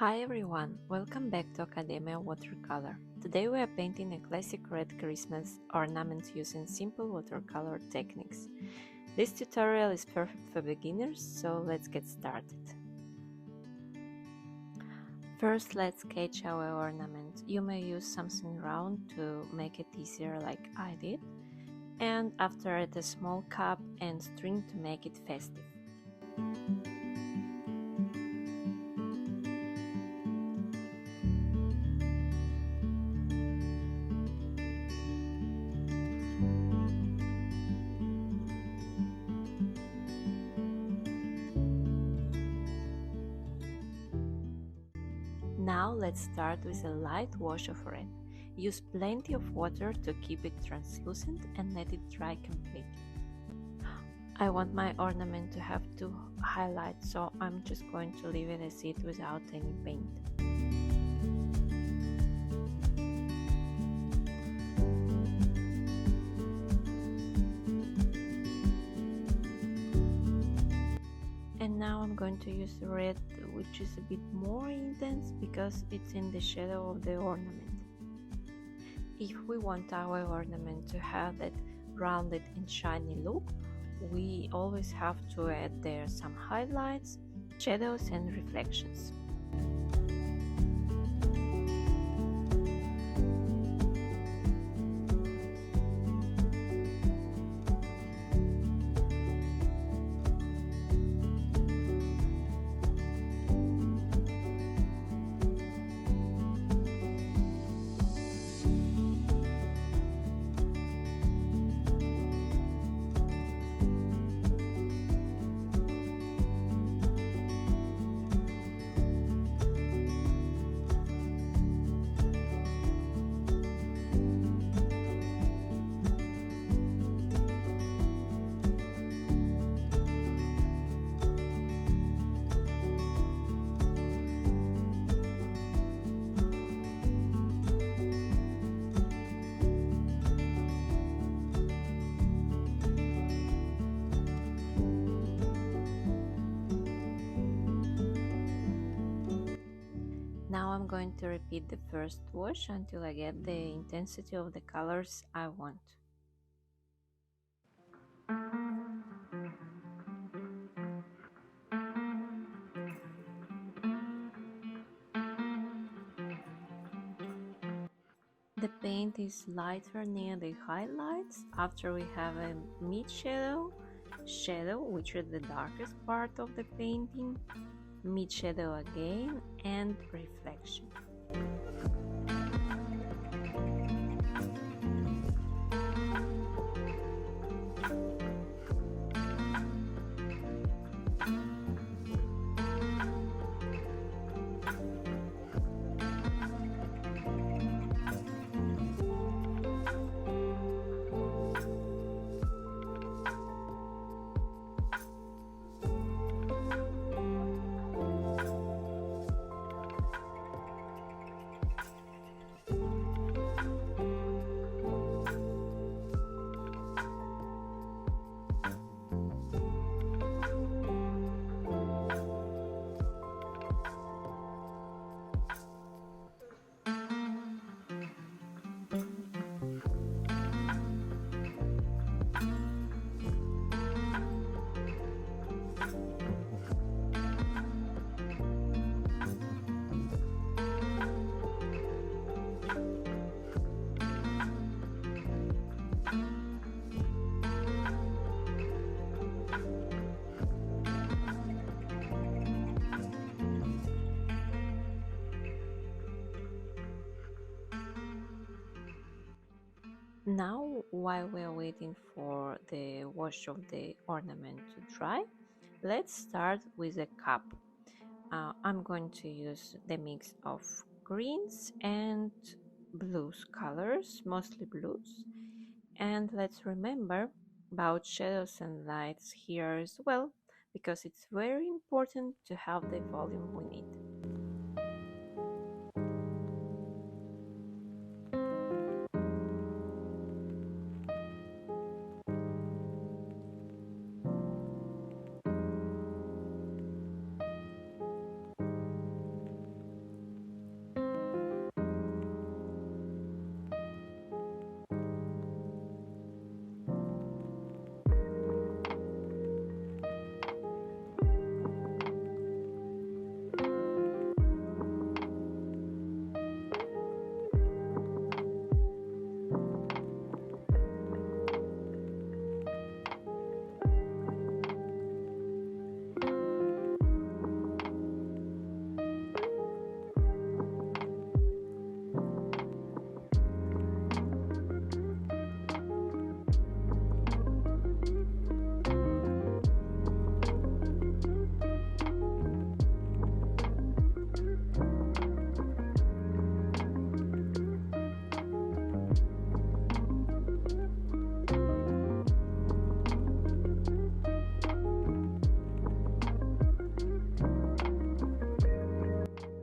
Hi everyone, welcome back to Academia Watercolor. Today we are painting a classic red Christmas ornament using simple watercolor techniques. This tutorial is perfect for beginners, so let's get started. First, let's sketch our ornament. You may use something round to make it easier like I did, and after add a small cup and string to make it festive. Now let's start with a light wash of red. Use plenty of water to keep it translucent and let it dry completely. I want my ornament to have two highlights, so I'm just going to leave it as it without any paint. And now I'm going to use the red, which is a bit more intense because it's in the shadow of the ornament. If we want our ornament to have that rounded and shiny look, we always have to add there some highlights, shadows and reflections. Now I'm going to repeat the first wash until I get the intensity of the colors I want. The paint is lighter near the highlights. After we have a mid shadow, which is the darkest part of the painting, mid shadow again, and reflection. Now, while we are waiting for the wash of the ornament to dry, let's start with a cup. I'm going to use the mix of greens and blues colors, mostly blues. And let's remember about shadows and lights here as well, because it's very important to have the volume we need.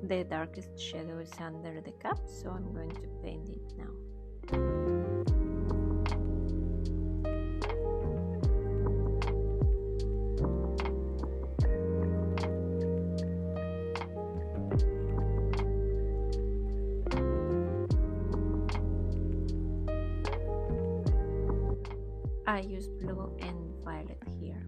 The darkest shadow is under the cup, so I'm going to paint it now. I use blue and violet here.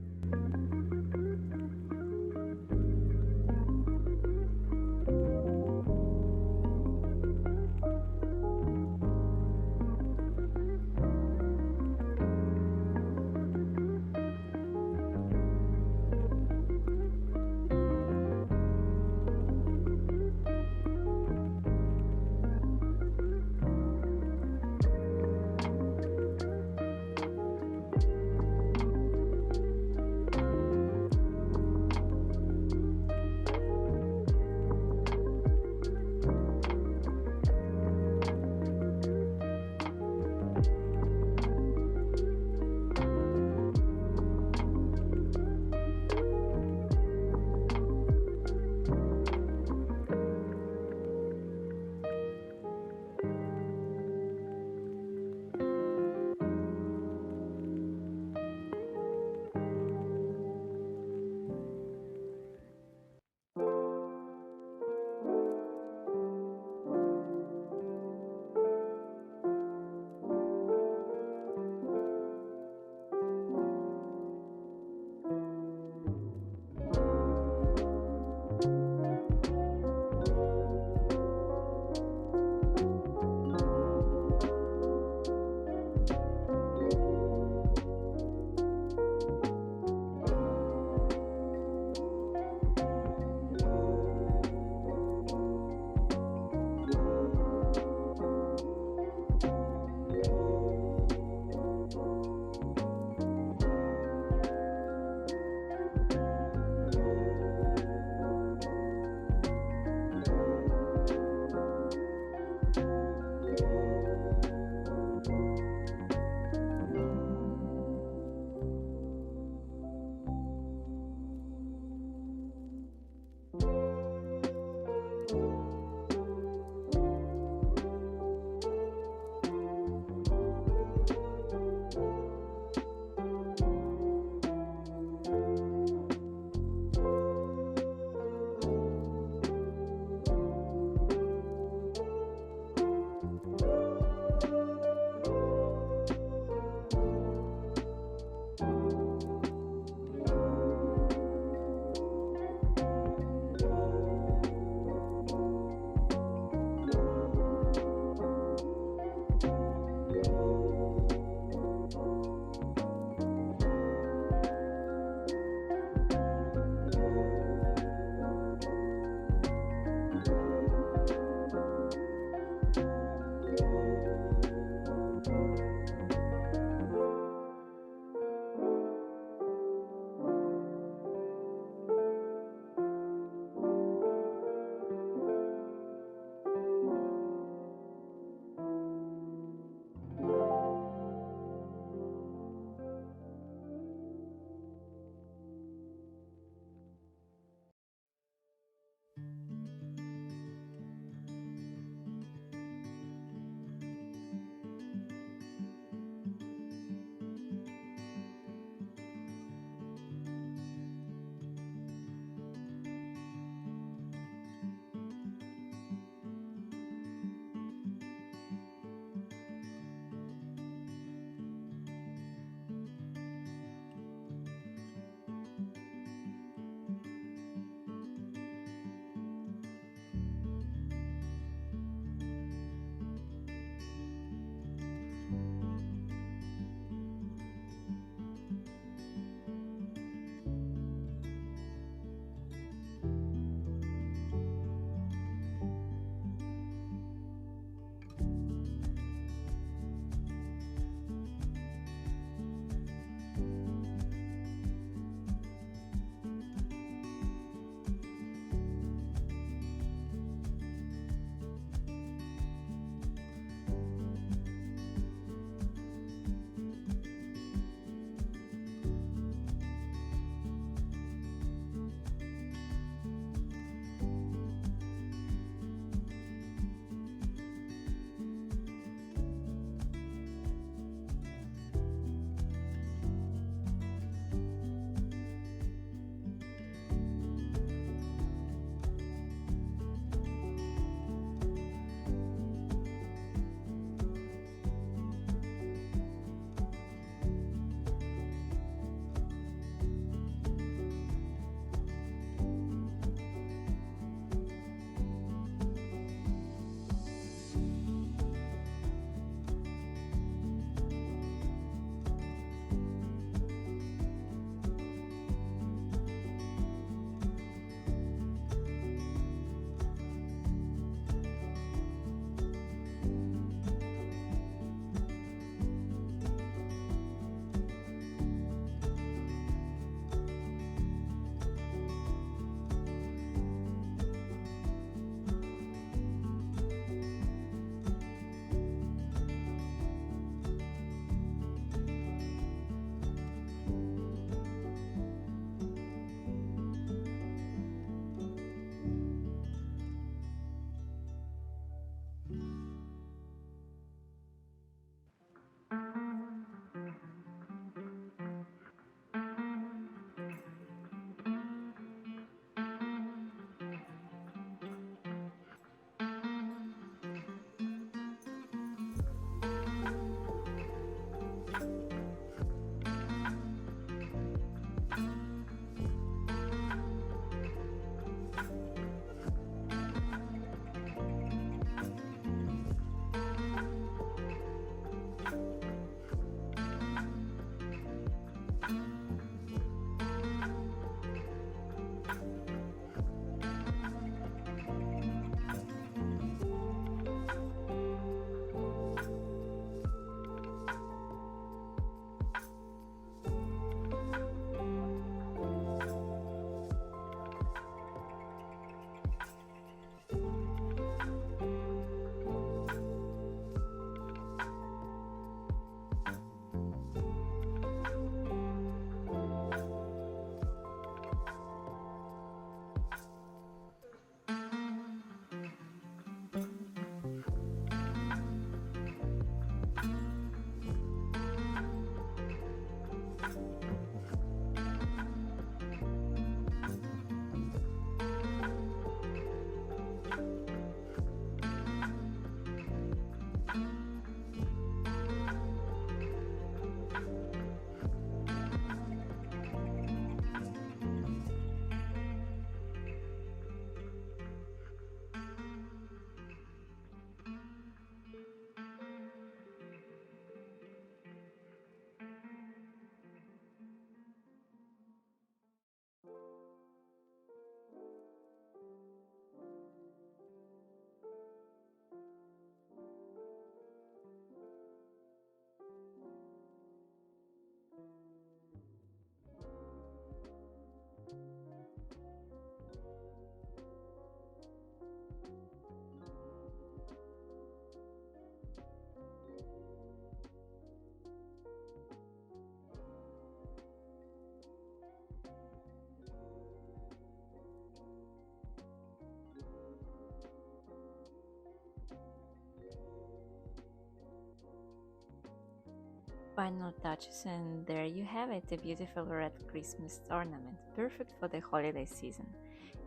final touches, and there you have it, a beautiful red Christmas ornament, perfect for the holiday season.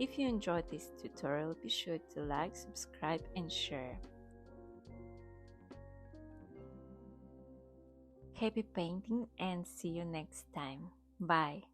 If you enjoyed this tutorial, be sure to like, subscribe and share. Happy painting and see you next time. Bye!